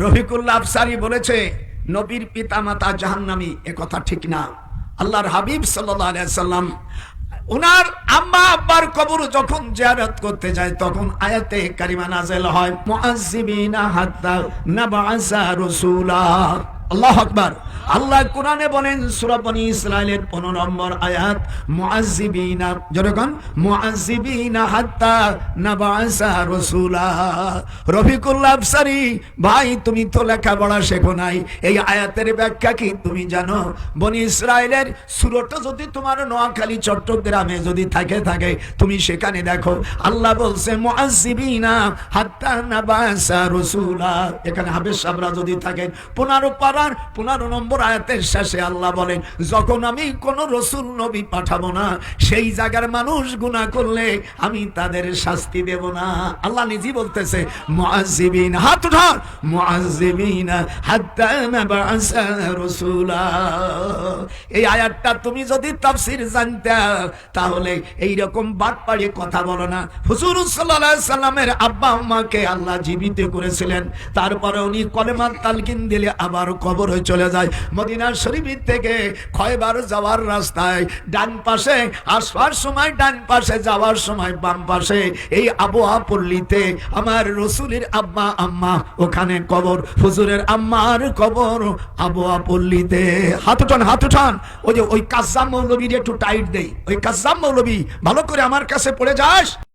রফিকুল্লাহ আফসারী বলেছে নবীর পিতামাতা জাহান্নামী, এ কথা ঠিক না। আল্লাহর হাবিব সাল্লাল্লাহু আলাইহি সাল্লাম ওনার আম্মা আব্বার কবর যখন জিয়ারত করতে যায় তখন আয়াতে কারিমা নাযিল হয়, মুআজ্জিবিনা হাত্তা নাবআসা রাসূলা। আল্লাহু আকবার। আল্লাহ কোরআনে বলেন সূরা বনী ইসরাঈলের 15 নম্বর আয়াত, মুআজ্জিবিনা, যেরকম মুআজ্জিবিনা হাত্তা নাবআসা রাসূলা। রফিকুল্লাহ আফসারী ভাই, তুমি তো লেখাপড়া শেখো নাই, এই আয়াতের ব্যাখ্যা কি তুমি জানো? বনী ইসরাঈলের সূরাটা যদি তোমার নোয়াখালী চট্টগ্রামে যদি থাকে তুমি সেখানে দেখো, আল্লাহ বলছে মুআজ্জিবিনা হাত্তা নাবআসা রাসূলা। এখানে হাফেজ সাহেবরা যদি থাকেন 15 নম্বর আয়াতের শেষে আল্লাহ বলেন, যখন আমি কোন রসুল নবী পাঠাবো না সেই জায়গার মানুষ গুনাহ করলে আমি তাদের শাস্তি দেব না। আল্লাহ নিজেই বলতেছে মুআজ্জিবিন, হাত উঠান, মুআজ্জিবিন হাত্তা নাবআসা রাসূলা। এই আয়াতটা তুমি যদি তাফসীর জানতা তাহলে এই রকম বাটপাড়ি কথা বলো না। হুজুর সাল্লাল্লাহু আলাইহি সাল্লামের আব্বা আম্মাকে আল্লাহ জীবিত করেছিলেন, তারপরে উনি কলেমার তালকিন দিলে আবার কবরে চলে যায়। মদিনা শরীফ থেকে খয়বার যাওয়ার রাস্তায় ডান পাশে আসবার সময় ডান পাশে, যাওয়ার সময় বাম পাশে, এই আবওয়া পল্লীতে আমার রসুলের আব্বা আম্মা ওখানে কবর, হুজুরের আম্মার কবর আবওয়া পল্লীতে। হাত উঠান, হাত উঠান। ওই যে ওই কাজ্জাম মৌলবীর একটু টাইট দেই, ওই কাজ্জাম মৌলবী ভালো করে আমার কাছে পড়ে যাস।